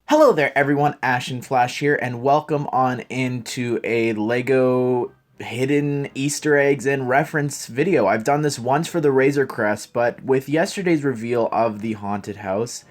Hello there everyone, Ashnflash here, and welcome on into a LEGO hidden Easter eggs and reference video. I've done this once for the Razor Crest, but with yesterday's reveal of the haunted house,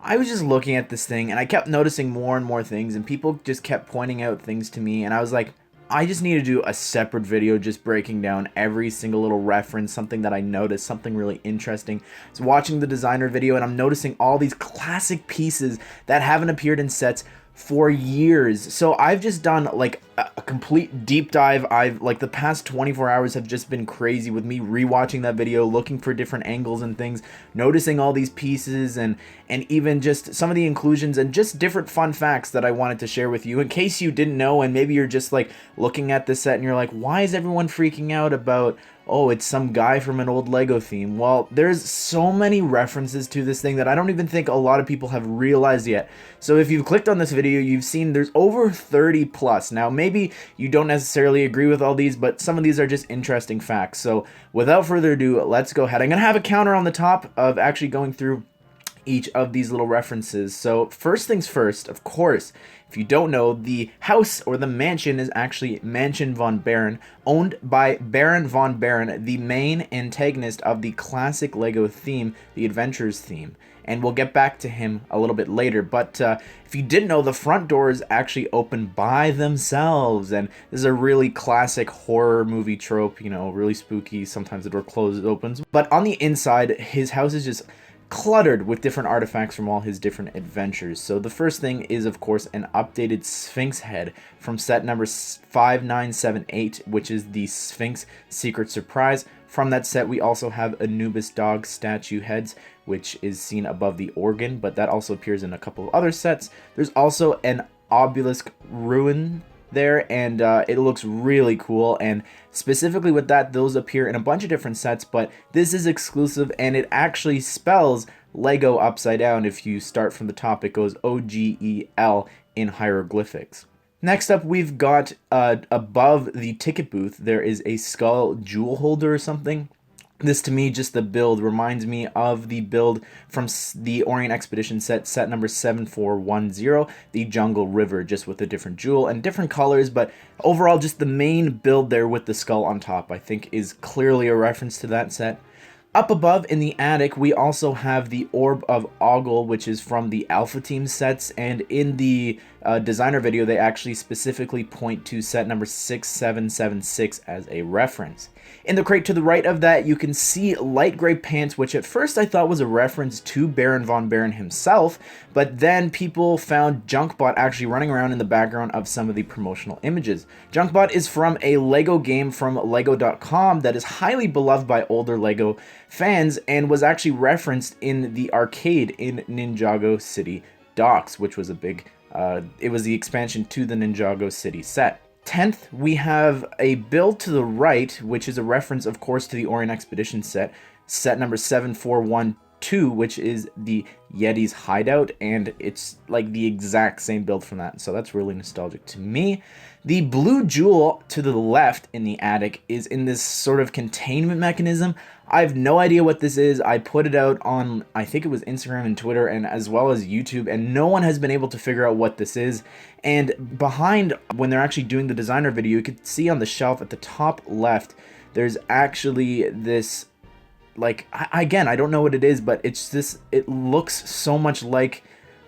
I was just looking at this thing and I kept noticing more and more things, and people just kept pointing out things to me, and I was like, I just need to do a separate video just breaking down every single little reference, something that I noticed, something really interesting. I was watching the designer video and I'm noticing all these classic pieces that haven't appeared in sets for years. So I've just done like a complete deep dive. I've like the past 24 hours have just been crazy with me rewatching that video, looking for different angles and things, noticing all these pieces and even just some of the inclusions and just different fun facts that I wanted to share with you in case you didn't know, and maybe you're just like looking at this set and you're like, why is everyone freaking out about, oh, it's some guy from an old Lego theme? Well, there's so many references to this thing that I don't even think a lot of people have realized yet. So if you've clicked on this video, you've seen there's over 30 plus. Now, maybe you don't necessarily agree with all these, but some of these are just interesting facts. So without further ado, let's go ahead. I'm going to have a counter on the top of actually going through each of these little references. So first things first, of course, if you don't know, the house or the mansion is actually Mansion von Baron, owned by Baron von Baron, the main antagonist of the classic Lego theme, the Adventures theme. And we'll get back to him a little bit later. But if you didn't know, the front doors actually open by themselves. And this is a really classic horror movie trope, you know, really spooky. Sometimes the door closes, opens. But on the inside, his house is just cluttered with different artifacts from all his different adventures. So the first thing is, of course, an updated Sphinx head from set number 5978, which is the Sphinx Secret Surprise. From that set, we also have Anubis dog statue heads, which is seen above the organ, but that also appears in a couple of other sets. There's also an obelisk ruin there, and it looks really cool, and specifically with that, those appear in a bunch of different sets, but this is exclusive, and it actually spells Lego upside down. If you start from the top, it goes OGEL in hieroglyphics. Next up, we've got above the ticket booth, there is a skull jewel holder or something. This, to me, just the build reminds me of the build from the Orient Expedition set number 7410, the Jungle River, just with a different jewel and different colors, but overall just the main build there with the skull on top, I think, is clearly a reference to that set. Up above in the attic, we also have the Orb of Ogle, which is from the Alpha Team sets, and in the designer video, they actually specifically point to set number 6776 as a reference. In the crate to the right of that, you can see light gray pants, which at first I thought was a reference to Baron von Baron himself, but then people found Junkbot actually running around in the background of some of the promotional images. Junkbot is from a Lego game from Lego.com that is highly beloved by older Lego fans and was actually referenced in the arcade in Ninjago City Docks, which was a big, it was the expansion to the Ninjago City set. 10th, we have a build to the right, which is a reference, of course, to the Orient Expedition set number 7412, which is the Yeti's hideout, and it's like the exact same build from that, so that's really nostalgic to me. The blue jewel to the left in the attic is in this sort of containment mechanism. I have no idea what this is. I put it out on, I think it was Instagram and Twitter, and as well as YouTube, and no one has been able to figure out what this is. And behind, when they're actually doing the designer video, you could see on the shelf at the top left, there's actually this, like, again, I don't know what it is, but it's this, it looks so much like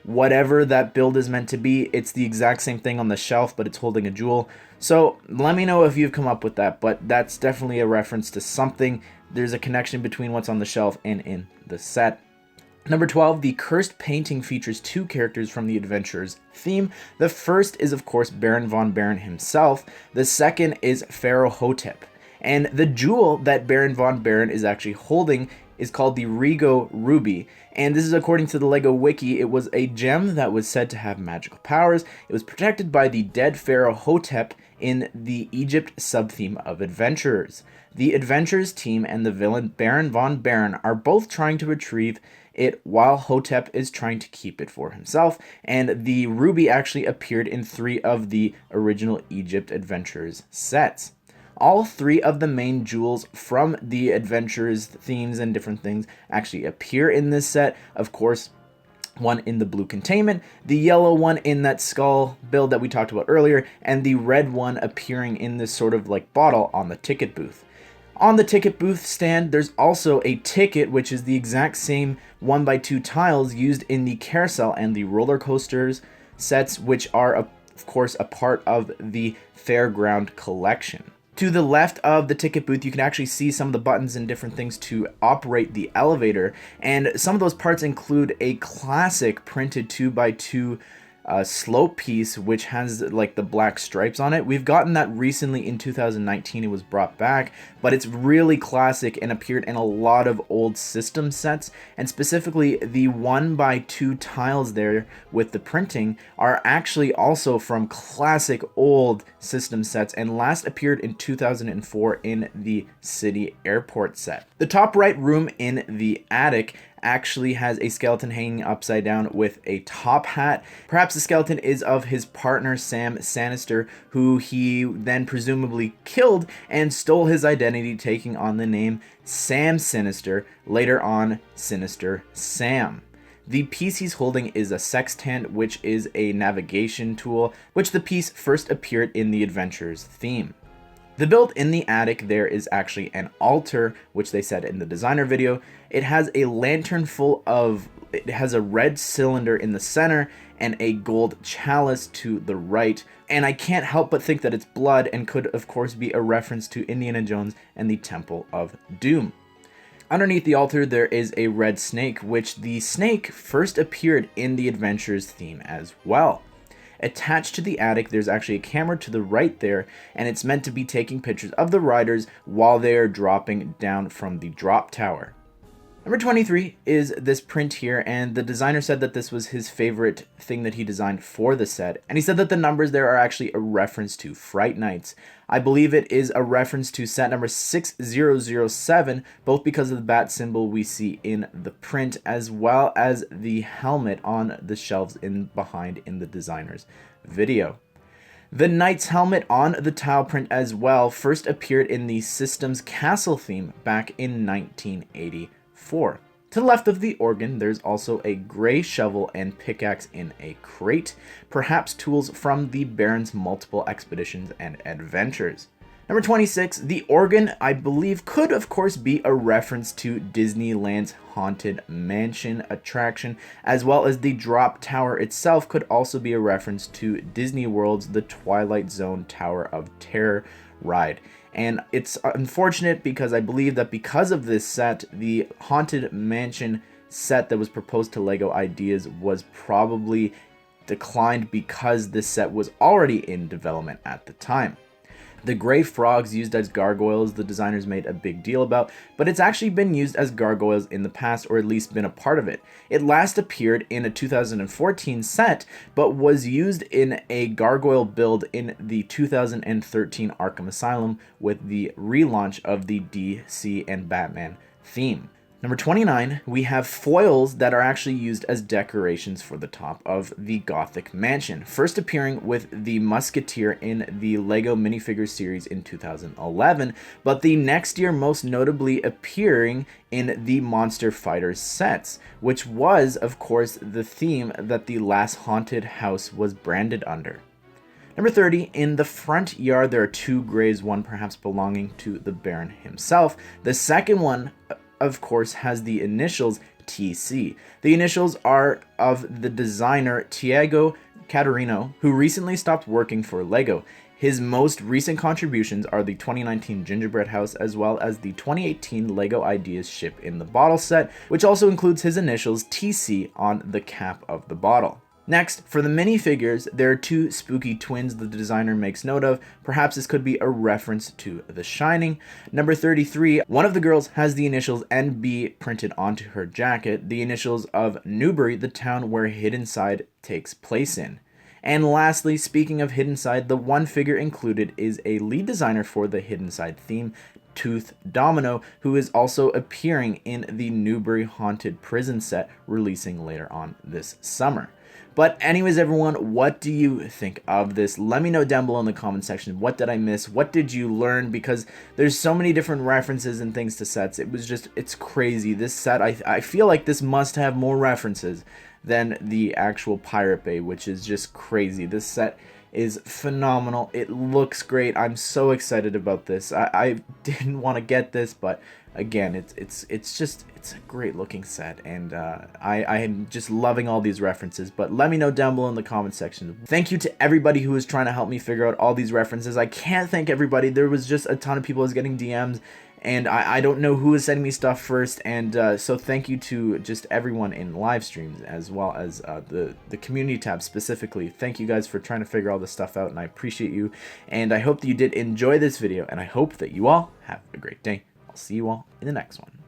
whatever that build is meant to be. It's the exact same thing on the shelf, but it's holding a jewel. So let me know if you've come up with that, but that's definitely a reference to something. There's a connection between what's on the shelf and in the set. Number 12, the cursed painting features two characters from the Adventurers theme. The first is, of course, Baron von Baron himself. The second is Pharaoh Hotep. And the jewel that Baron von Baron is actually holding is called the Rigo Ruby, and this is according to the Lego Wiki. It was a gem that was said to have magical powers. It was protected by the dead Pharaoh Hotep in the Egypt sub-theme of Adventurers. The Adventurers team and the villain Baron von Baron are both trying to retrieve it while Hotep is trying to keep it for himself, and the ruby actually appeared in 3 of the original Egypt Adventurers sets. All 3 of the main jewels from the Adventures themes and different things actually appear in this set. Of course, one in the blue containment, the yellow one in that skull build that we talked about earlier, and the red one appearing in this sort of like bottle on the ticket booth. On the ticket booth stand, there's also a ticket, which is the exact same 1x2 tiles used in the carousel and the roller coasters sets, which are, of course, a part of the Fairground collection. To the left of the ticket booth, you can actually see some of the buttons and different things to operate the elevator. And some of those parts include a classic printed 2x2 slope piece, which has like the black stripes on it. We've gotten that recently in 2019. It was brought back, but it's really classic and appeared in a lot of old system sets. And specifically, the 1x2 tiles there with the printing are actually also from classic old system sets and last appeared in 2004 in the City Airport set. The top right room in the attic actually has a skeleton hanging upside down with a top hat. Perhaps the skeleton is of his partner Sam Sinister, who he then presumably killed and stole his identity, taking on the name Sam Sinister, later on Sinister Sam. The piece he's holding is a sextant, which is a navigation tool, which the piece first appeared in the Adventures theme. The build in the attic there is actually an altar, which they said in the designer video. It has a lantern it has a red cylinder in the center and a gold chalice to the right. And I can't help but think that it's blood and could of course be a reference to Indiana Jones and the Temple of Doom. Underneath the altar there is a red snake, which the snake first appeared in the Adventures theme as well. Attached to the attic, there's actually a camera to the right there, and it's meant to be taking pictures of the riders while they are dropping down from the drop tower. Number 23 is this print here, and the designer said that this was his favorite thing that he designed for the set, and he said that the numbers there are actually a reference to Fright Nights. I believe it is a reference to set number 6007, both because of the bat symbol we see in the print, as well as the helmet on the shelves behind in the designer's video. The knight's helmet on the tile print as well first appeared in the Systems Castle theme back in 1984. To the left of the organ, there's also a gray shovel and pickaxe in a crate, perhaps tools from the Baron's multiple expeditions and adventures. Number 26, the organ, I believe, could of course be a reference to Disneyland's Haunted Mansion attraction, as well as the drop tower itself could also be a reference to Disney World's The Twilight Zone Tower of Terror ride. And it's unfortunate because I believe that because of this set, the Haunted Mansion set that was proposed to LEGO Ideas was probably declined because this set was already in development at the time. The gray frogs used as gargoyles, the designers made a big deal about, but it's actually been used as gargoyles in the past, or at least been a part of it. It last appeared in a 2014 set, but was used in a gargoyle build in the 2013 Arkham Asylum with the relaunch of the DC and Batman theme. Number 29, we have foils that are actually used as decorations for the top of the Gothic mansion, first appearing with the Musketeer in the LEGO Minifigures series in 2011, but the next year most notably appearing in the Monster Fighters sets, which was, of course, the theme that the last haunted house was branded under. Number 30, in the front yard there are two graves, one perhaps belonging to the Baron himself. The second one, of course, has the initials TC. The initials are of the designer Tiago Caterino, who recently stopped working for LEGO. His most recent contributions are the 2019 Gingerbread House, as well as the 2018 LEGO Ideas Ship in the Bottle set, which also includes his initials TC on the cap of the bottle. Next, for the minifigures, there are two spooky twins the designer makes note of. Perhaps this could be a reference to The Shining. Number 33, one of the girls has the initials NB printed onto her jacket, the initials of Newbury, the town where Hidden Side takes place in. And lastly, speaking of Hidden Side, the one figure included is a lead designer for the Hidden Side theme, Tooth Domino, who is also appearing in the Newbury Haunted Prison set releasing later on this summer. But anyways, everyone, what do you think of this? Let me know down below in the comment section. What did I miss? What did you learn? Because there's so many different references and things to sets. It's crazy. This set, I feel like this must have more references than the actual Pirate Bay, which is just crazy. This set is phenomenal. It looks great. I'm so excited about this. I didn't want to get this, but again, it's a great looking set, and I am just loving all these references. But let me know down below in the comment section. Thank you to everybody who was trying to help me figure out all these references. I can't thank everybody. There was just a ton of people who was getting DMs, and I don't know who was sending me stuff first, and so thank you to just everyone in live streams, as well as the community tab specifically. Thank you guys for trying to figure all this stuff out, and I appreciate you, and I hope that you did enjoy this video, and I hope that you all have a great day. I'll see you all in the next one.